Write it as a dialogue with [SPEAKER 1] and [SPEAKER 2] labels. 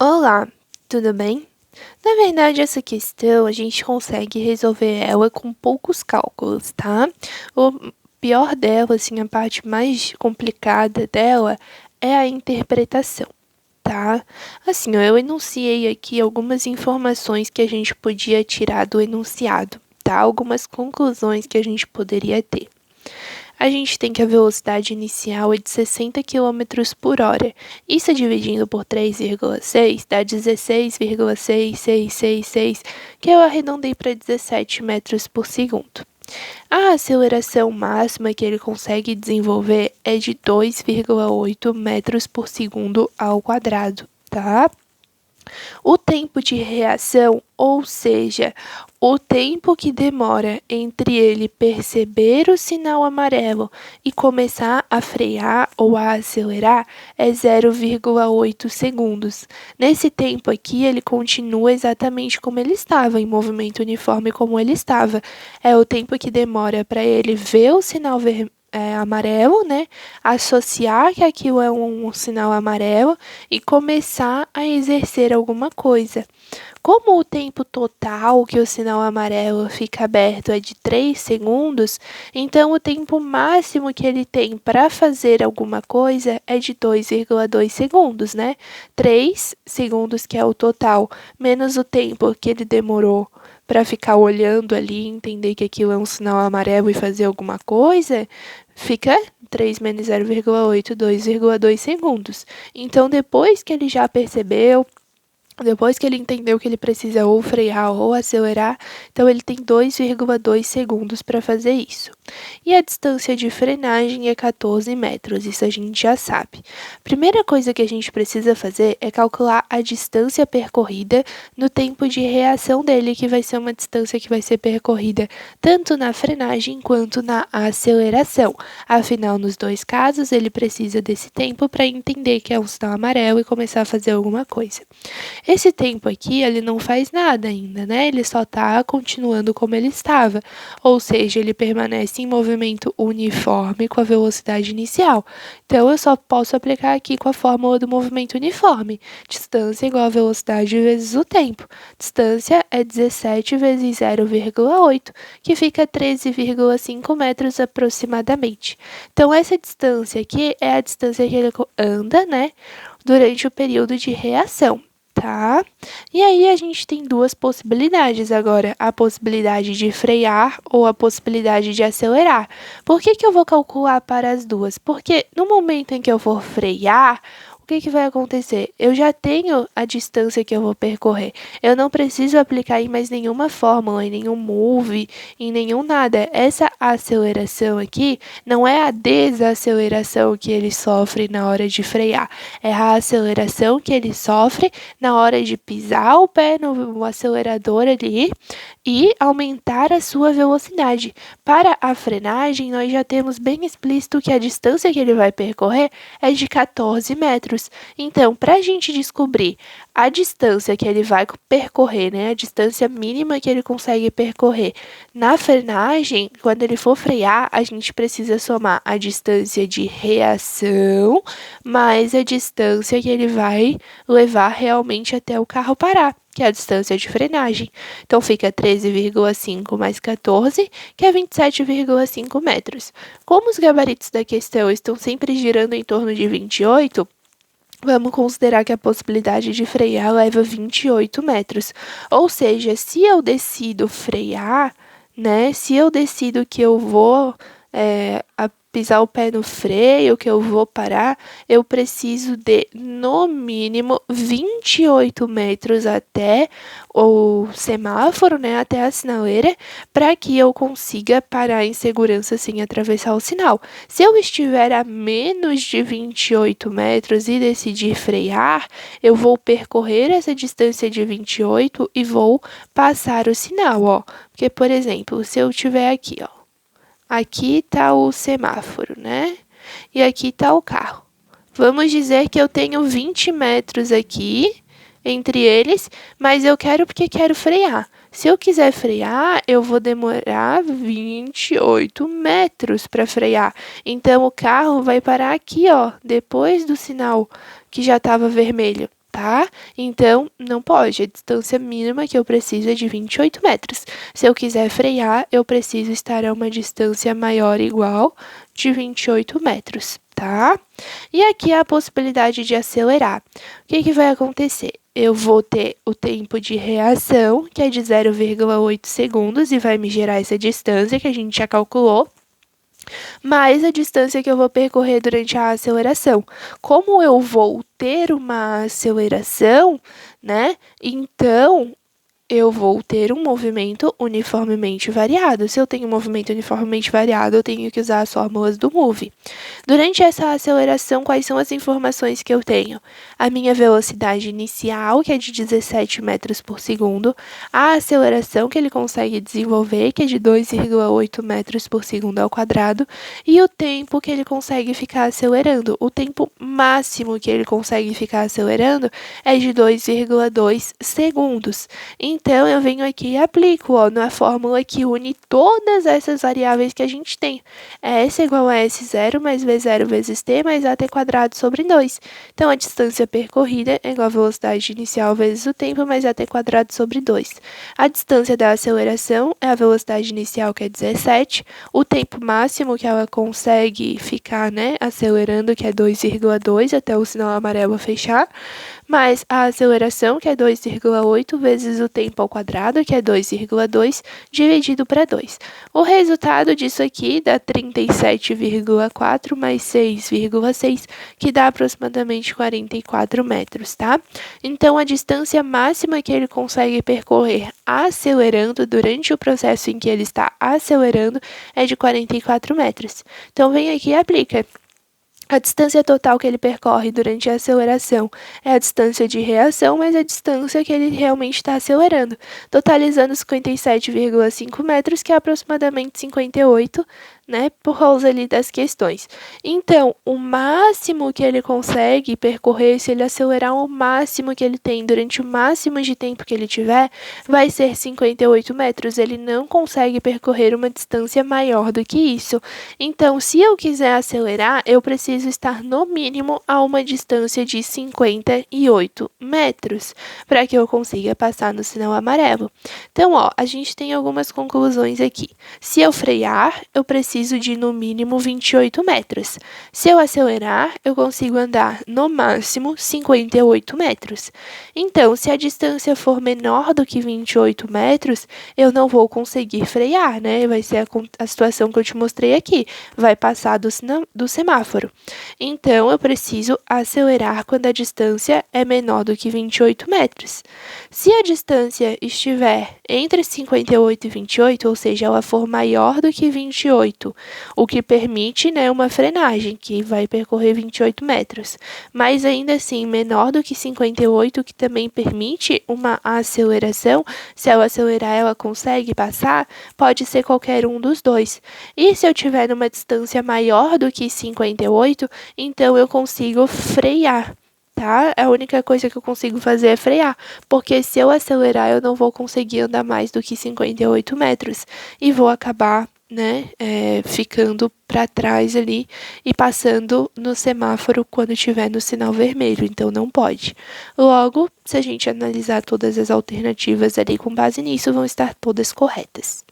[SPEAKER 1] Olá, tudo bem? Na verdade, essa questão a gente consegue resolver ela com poucos cálculos, tá? O pior dela, assim, a parte mais complicada dela é a interpretação, tá? Assim, ó, eu enunciei aqui algumas informações que a gente podia tirar do enunciado, tá? Algumas conclusões que a gente poderia ter. A gente tem que a velocidade inicial é de 60 quilômetros por hora. Isso dividindo por 3,6 dá 16,6666, que eu arredondei para 17 metros por segundo. A aceleração máxima que ele consegue desenvolver é de 2,8 metros por segundo ao quadrado, tá? O tempo de reação, ou seja, o tempo que demora entre ele perceber o sinal amarelo e começar a frear ou a acelerar, é 0,8 segundos. Nesse tempo aqui, ele continua exatamente como ele estava, em movimento uniforme como ele estava. É o tempo que demora para ele ver o sinal amarelo, né? Associar que aquilo é um sinal amarelo e começar a exercer alguma coisa. Como o tempo total que o sinal amarelo fica aberto é de 3 segundos, então o tempo máximo que ele tem para fazer alguma coisa é de 2,2 segundos, né? 3 segundos, que é o total, menos o tempo que ele demorou para ficar olhando ali, entender que aquilo é um sinal amarelo e fazer alguma coisa, fica 3 menos 0,8, 2,2 segundos. Então, depois que ele já percebeu, depois que ele entendeu que ele precisa ou frear ou acelerar, então ele tem 2,2 segundos para fazer isso. E a distância de frenagem é 14 metros, isso a gente já sabe. Primeira coisa que a gente precisa fazer é calcular a distância percorrida no tempo de reação dele, que vai ser uma distância que vai ser percorrida tanto na frenagem quanto na aceleração. Afinal, nos dois casos, ele precisa desse tempo para entender que é um sinal amarelo e começar a fazer alguma coisa. Esse tempo aqui, ele não faz nada ainda, né? Ele só está continuando como ele estava, ou seja, ele permanece em movimento uniforme com a velocidade inicial. Então, eu só posso aplicar aqui com a fórmula do movimento uniforme. Distância igual a velocidade vezes o tempo. Distância é 17 vezes 0,8, que fica 13,5 metros aproximadamente. Então, essa distância aqui é a distância que ele anda, né, durante o período de reação. Tá? E aí a gente tem duas possibilidades agora, a possibilidade de frear ou a possibilidade de acelerar. Por que que eu vou calcular para as duas? Porque no momento em que eu for frear, o que que vai acontecer? Eu já tenho a distância que eu vou percorrer. Eu não preciso aplicar em mais nenhuma fórmula, em nenhum move, em nenhum nada. Essa aceleração aqui não é a desaceleração que ele sofre na hora de frear. É a aceleração que ele sofre na hora de pisar o pé no acelerador ali e aumentar a sua velocidade. Para a frenagem, nós já temos bem explícito que a distância que ele vai percorrer é de 14 metros. Então, para a gente descobrir a distância que ele vai percorrer, né, a distância mínima que ele consegue percorrer na frenagem, quando ele for frear, a gente precisa somar a distância de reação mais a distância que ele vai levar realmente até o carro parar, que é a distância de frenagem. Então, fica 13,5 mais 14, que é 27,5 metros. Como os gabaritos da questão estão sempre girando em torno de 28, vamos considerar que a possibilidade de frear leva 28 metros. Ou seja, se eu decido frear, né? Se eu decido que eu vou pisar o pé no freio, que eu vou parar, eu preciso de, no mínimo, 28 metros até o semáforo, né, até a sinaleira, para que eu consiga parar em segurança sem atravessar o sinal. Se eu estiver a menos de 28 metros e decidir frear, eu vou percorrer essa distância de 28 e vou passar o sinal, ó. Porque, por exemplo, se eu estiver aqui, ó, aqui está o semáforo, né? E aqui está o carro. Vamos dizer que eu tenho 20 metros aqui entre eles, mas eu quero porque quero frear. Se eu quiser frear, eu vou demorar 28 metros para frear. Então, o carro vai parar aqui, ó, depois do sinal que já estava vermelho. tá? Então, não pode. A distância mínima que eu preciso é de 28 metros. Se eu quiser frear, eu preciso estar a uma distância maior ou igual de 28 metros, tá? E aqui a possibilidade de acelerar. O que vai acontecer? Eu vou ter o tempo de reação, que é de 0,8 segundos, e vai me gerar essa distância que a gente já calculou, mais a distância que eu vou percorrer durante a aceleração. Como eu vou ter uma aceleração, né? Então, eu vou ter um movimento uniformemente variado. Se eu tenho um movimento uniformemente variado, eu tenho que usar as fórmulas do MOVE. Durante essa aceleração, quais são as informações que eu tenho? A minha velocidade inicial, que é de 17 metros por segundo, a aceleração que ele consegue desenvolver, que é de 2,8 metros por segundo ao quadrado, e o tempo que ele consegue ficar acelerando. O tempo máximo que ele consegue ficar acelerando é de 2,2 segundos. Então, eu venho aqui e aplico, ó, na fórmula que une todas essas variáveis que a gente tem. S igual a S0 mais V0 vezes T mais AT quadrado sobre 2. Então, a distância percorrida é igual a velocidade inicial vezes o tempo mais AT quadrado sobre 2. A distância da aceleração é a velocidade inicial, que é 17. O tempo máximo que ela consegue ficar, né, acelerando, que é 2,2 até o sinal amarelo fechar, mais a aceleração, que é 2,8 vezes o tempo ao quadrado, que é 2,2, dividido para 2. O resultado disso aqui dá 37,4 mais 6,6, que dá aproximadamente 44 metros, tá? Então, a distância máxima que ele consegue percorrer acelerando durante o processo em que ele está acelerando é de 44 metros. Então, vem aqui e aplica. A distância total que ele percorre durante a aceleração é a distância de reação, mas a distância que ele realmente está acelerando, totalizando 57,5 metros, que é aproximadamente 58, né, por causa ali das questões. Então, o máximo que ele consegue percorrer, se ele acelerar o máximo que ele tem durante o máximo de tempo que ele tiver, vai ser 58 metros. Ele não consegue percorrer uma distância maior do que isso. Então, se eu quiser acelerar, eu preciso estar no mínimo a uma distância de 58 metros para que eu consiga passar no sinal amarelo. Então, ó, a gente tem algumas conclusões aqui. Se eu frear, eu preciso de no mínimo 28 metros. Se eu acelerar, eu consigo andar no máximo 58 metros. Então, se a distância for menor do que 28 metros, eu não vou conseguir frear, né? Vai ser a situação que eu te mostrei aqui. Vai passar do semáforo. Então, eu preciso acelerar quando a distância é menor do que 28 metros. Se a distância estiver entre 58 e 28, ou seja, ela for maior do que 28, o que permite, né, uma frenagem, que vai percorrer 28 metros. Mas ainda assim, menor do que 58, que também permite uma aceleração, se ela acelerar, ela consegue passar, pode ser qualquer um dos dois. E se eu tiver numa distância maior do que 58, então eu consigo frear. Tá? A única coisa que eu consigo fazer é frear, porque se eu acelerar, eu não vou conseguir andar mais do que 58 metros e vou acabar, né, ficando para trás ali e passando no semáforo quando estiver no sinal vermelho, então não pode. Logo, se a gente analisar todas as alternativas ali com base nisso, vão estar todas corretas.